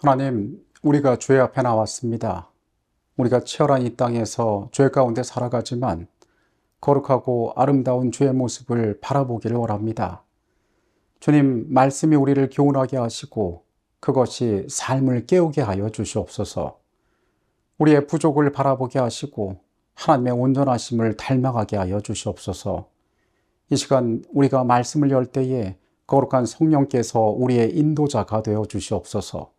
하나님, 우리가 주의 앞에 나왔습니다. 우리가 치열한 이 땅에서 죄 가운데 살아가지만 거룩하고 아름다운 주의 모습을 바라보기를 원합니다. 주님, 말씀이 우리를 교훈하게 하시고 그것이 삶을 깨우게 하여 주시옵소서. 우리의 부족을 바라보게 하시고 하나님의 온전하심을 닮아가게 하여 주시옵소서. 이 시간 우리가 말씀을 열 때에 거룩한 성령께서 우리의 인도자가 되어 주시옵소서.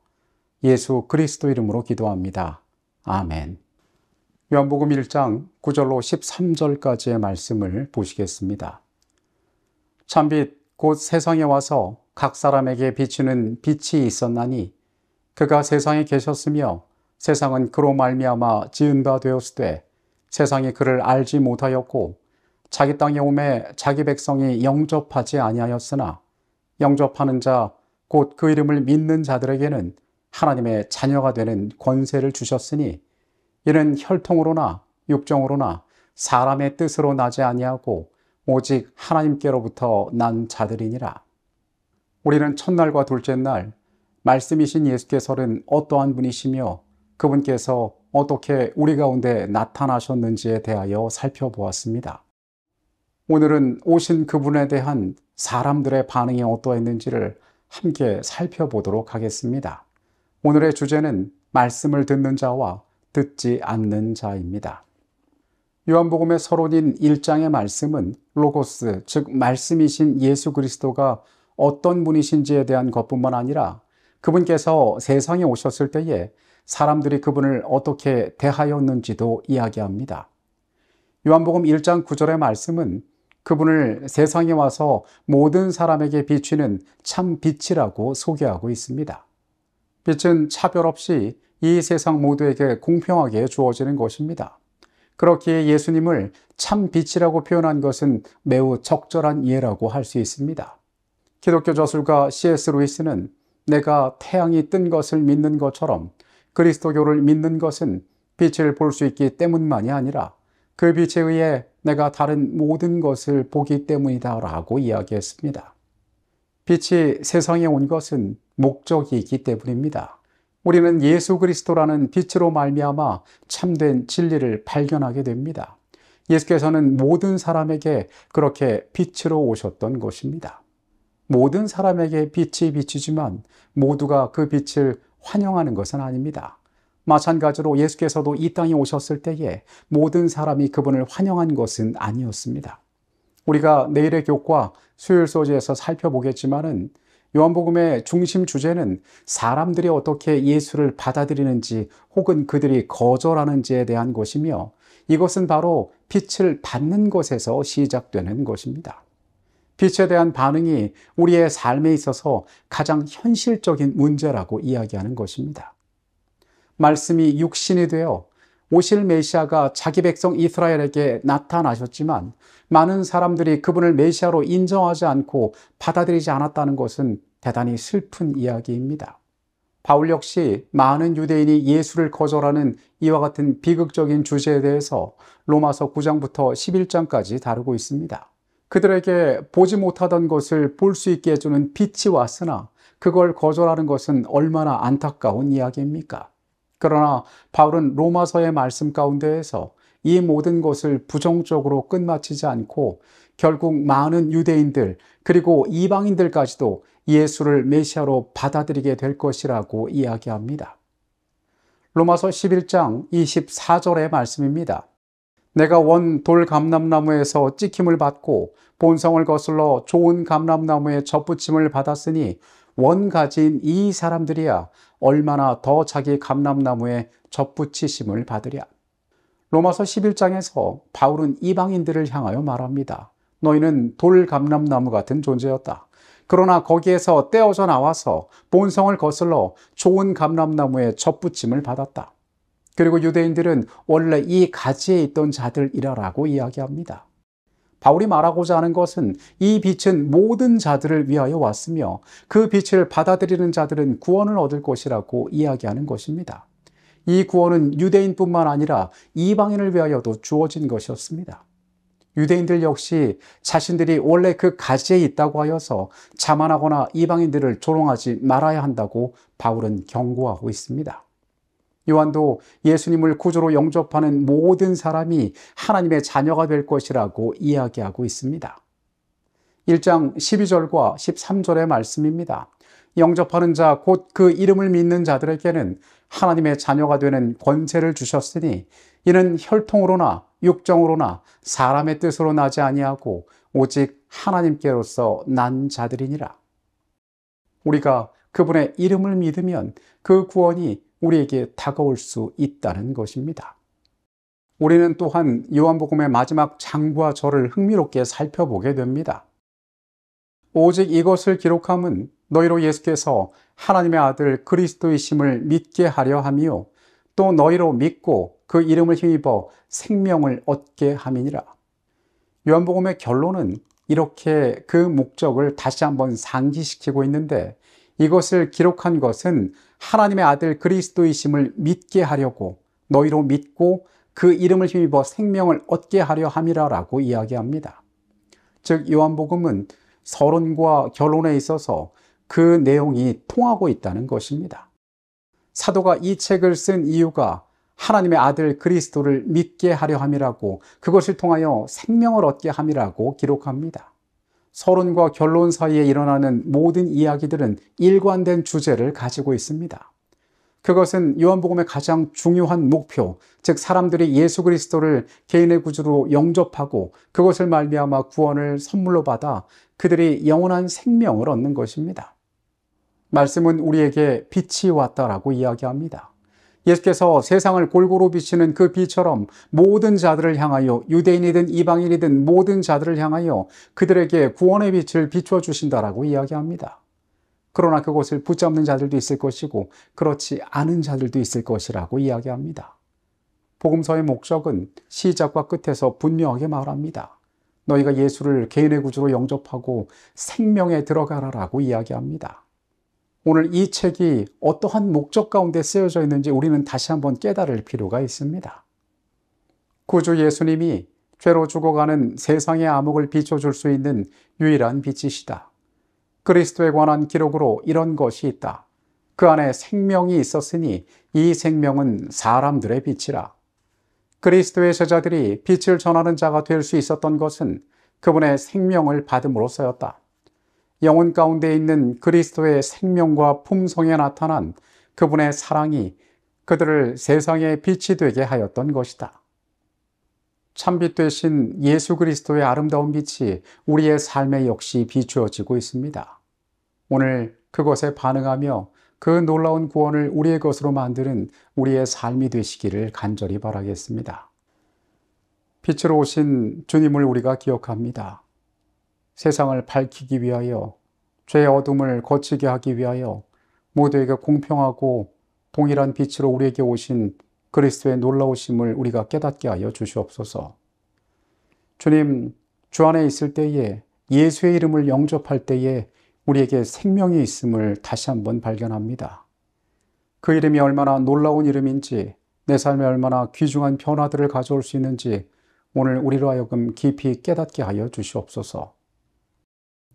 예수 그리스도 이름으로 기도합니다. 아멘. 요한복음 1장 9절로 13절까지의 말씀을 보시겠습니다. 참빛 곧 세상에 와서 각 사람에게 비추는 빛이 있었나니 그가 세상에 계셨으며 세상은 그로 말미암아 지은 바 되었으되 세상이 그를 알지 못하였고 자기 땅에 오매 자기 백성이 영접하지 아니하였으나 영접하는 자 곧 그 이름을 믿는 자들에게는 하나님의 자녀가 되는 권세를 주셨으니 이는 혈통으로나 육정으로나 사람의 뜻으로 나지 아니하고 오직 하나님께로부터 난 자들이니라. 우리는 첫날과 둘째 날 말씀이신 예수께서는 어떠한 분이시며 그분께서 어떻게 우리 가운데 나타나셨는지에 대하여 살펴보았습니다. 오늘은 오신 그분에 대한 사람들의 반응이 어떠했는지를 함께 살펴보도록 하겠습니다. 오늘의 주제는 말씀을 듣는 자와 듣지 않는 자입니다. 요한복음의 서론인 1장의 말씀은 로고스, 즉 말씀이신 예수 그리스도가 어떤 분이신지에 대한 것뿐만 아니라 그분께서 세상에 오셨을 때에 사람들이 그분을 어떻게 대하였는지도 이야기합니다. 요한복음 1장 9절의 말씀은 그분을 세상에 와서 모든 사람에게 비추는 참 빛이라고 소개하고 있습니다. 빛은 차별 없이 이 세상 모두에게 공평하게 주어지는 것입니다. 그렇기에 예수님을 참 빛이라고 표현한 것은 매우 적절한 예라고 할 수 있습니다. 기독교 저술가 C.S. 루이스는 내가 태양이 뜬 것을 믿는 것처럼 그리스도교를 믿는 것은 빛을 볼 수 있기 때문만이 아니라 그 빛에 의해 내가 다른 모든 것을 보기 때문이다 라고 이야기했습니다. 빛이 세상에 온 것은 목적이 있기 때문입니다. 우리는 예수 그리스도라는 빛으로 말미암아 참된 진리를 발견하게 됩니다. 예수께서는 모든 사람에게 그렇게 빛으로 오셨던 것입니다. 모든 사람에게 빛이 비치지만 모두가 그 빛을 환영하는 것은 아닙니다. 마찬가지로 예수께서도 이 땅에 오셨을 때에 모든 사람이 그분을 환영한 것은 아니었습니다. 우리가 내일의 교과 수요일 소지에서 살펴보겠지만은 요한복음의 중심 주제는 사람들이 어떻게 예수를 받아들이는지 혹은 그들이 거절하는지에 대한 것이며 이것은 바로 빛을 받는 것에서 시작되는 것입니다. 빛에 대한 반응이 우리의 삶에 있어서 가장 현실적인 문제라고 이야기하는 것입니다. 말씀이 육신이 되어 오실 메시아가 자기 백성 이스라엘에게 나타나셨지만 많은 사람들이 그분을 메시아로 인정하지 않고 받아들이지 않았다는 것은 대단히 슬픈 이야기입니다. 바울 역시 많은 유대인이 예수를 거절하는 이와 같은 비극적인 주제에 대해서 로마서 9장부터 11장까지 다루고 있습니다. 그들에게 보지 못하던 것을 볼 수 있게 해주는 빛이 왔으나 그걸 거절하는 것은 얼마나 안타까운 이야기입니까? 그러나 바울은 로마서의 말씀 가운데에서 이 모든 것을 부정적으로 끝마치지 않고 결국 많은 유대인들 그리고 이방인들까지도 예수를 메시아로 받아들이게 될 것이라고 이야기합니다. 로마서 11장 24절의 말씀입니다. 내가 원 돌 감람나무에서 찍힘을 받고 본성을 거슬러 좋은 감람나무에 접붙임을 받았으니 원 가진 이 사람들이야 얼마나 더 자기 감람나무에 접붙이심을 받으랴. 로마서 11장에서 바울은 이방인들을 향하여 말합니다. 너희는 돌 감람나무 같은 존재였다. 그러나 거기에서 떼어져 나와서 본성을 거슬러 좋은 감람나무에 접붙임을 받았다. 그리고 유대인들은 원래 이 가지에 있던 자들이라고 이야기합니다. 바울이 말하고자 하는 것은 이 빛은 모든 자들을 위하여 왔으며 그 빛을 받아들이는 자들은 구원을 얻을 것이라고 이야기하는 것입니다. 이 구원은 유대인뿐만 아니라 이방인을 위하여도 주어진 것이었습니다. 유대인들 역시 자신들이 원래 그 가지에 있다고 하여서 자만하거나 이방인들을 조롱하지 말아야 한다고 바울은 경고하고 있습니다. 요한도 예수님을 구주로 영접하는 모든 사람이 하나님의 자녀가 될 것이라고 이야기하고 있습니다. 1장 12절과 13절의 말씀입니다. 영접하는 자, 곧 그 이름을 믿는 자들에게는 하나님의 자녀가 되는 권세를 주셨으니 이는 혈통으로나 육정으로나 사람의 뜻으로 나지 아니하고 오직 하나님께로서 난 자들이니라. 우리가 그분의 이름을 믿으면 그 구원이 우리에게 다가올 수 있다는 것입니다. 우리는 또한 요한복음의 마지막 장과 절을 흥미롭게 살펴보게 됩니다. 오직 이것을 기록함은 너희로 예수께서 하나님의 아들 그리스도이심을 믿게 하려 함이요 또 너희로 믿고 그 이름을 힘입어 생명을 얻게 함이니라. 요한복음의 결론은 이렇게 그 목적을 다시 한번 상기시키고 있는데, 이것을 기록한 것은 하나님의 아들 그리스도이심을 믿게 하려고 너희로 믿고 그 이름을 힘입어 생명을 얻게 하려 함이라라고 이야기합니다. 즉 요한복음은 서론과 결론에 있어서 그 내용이 통하고 있다는 것입니다. 사도가 이 책을 쓴 이유가 하나님의 아들 그리스도를 믿게 하려 함이라고, 그것을 통하여 생명을 얻게 함이라고 기록합니다. 서론과 결론 사이에 일어나는 모든 이야기들은 일관된 주제를 가지고 있습니다. 그것은 요한복음의 가장 중요한 목표, 즉 사람들이 예수 그리스도를 개인의 구주로 영접하고 그것을 말미암아 구원을 선물로 받아 그들이 영원한 생명을 얻는 것입니다. 말씀은 우리에게 빛이 왔다라고 이야기합니다. 예수께서 세상을 골고루 비치는 그 빛처럼 모든 자들을 향하여, 유대인이든 이방인이든 모든 자들을 향하여 그들에게 구원의 빛을 비춰 주신다라고 이야기합니다. 그러나 그것을 붙잡는 자들도 있을 것이고 그렇지 않은 자들도 있을 것이라고 이야기합니다. 복음서의 목적은 시작과 끝에서 분명하게 말합니다. 너희가 예수를 개인의 구주로 영접하고 생명에 들어가라라고 이야기합니다. 오늘 이 책이 어떠한 목적 가운데 쓰여져 있는지 우리는 다시 한번 깨달을 필요가 있습니다. 구주 예수님이 죄로 죽어가는 세상의 암흑을 비춰줄 수 있는 유일한 빛이시다. 그리스도에 관한 기록으로 이런 것이 있다. 그 안에 생명이 있었으니 이 생명은 사람들의 빛이라. 그리스도의 제자들이 빛을 전하는 자가 될 수 있었던 것은 그분의 생명을 받음으로써였다. 영혼 가운데 있는 그리스도의 생명과 품성에 나타난 그분의 사랑이 그들을 세상의 빛이 되게 하였던 것이다. 참빛 되신 예수 그리스도의 아름다운 빛이 우리의 삶에 역시 비추어지고 있습니다. 오늘 그것에 반응하며 그 놀라운 구원을 우리의 것으로 만드는 우리의 삶이 되시기를 간절히 바라겠습니다. 빛으로 오신 주님을 우리가 기억합니다. 세상을 밝히기 위하여, 죄의 어둠을 거치게 하기 위하여 모두에게 공평하고 동일한 빛으로 우리에게 오신 그리스도의 놀라우심을 우리가 깨닫게 하여 주시옵소서. 주님, 주 안에 있을 때에, 예수의 이름을 영접할 때에 우리에게 생명이 있음을 다시 한번 발견합니다. 그 이름이 얼마나 놀라운 이름인지, 내 삶에 얼마나 귀중한 변화들을 가져올 수 있는지 오늘 우리로 하여금 깊이 깨닫게 하여 주시옵소서.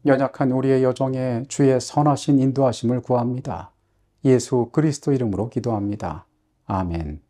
연약한 우리의 여정에 주의 선하신 인도하심을 구합니다. 예수 그리스도 이름으로 기도합니다. 아멘.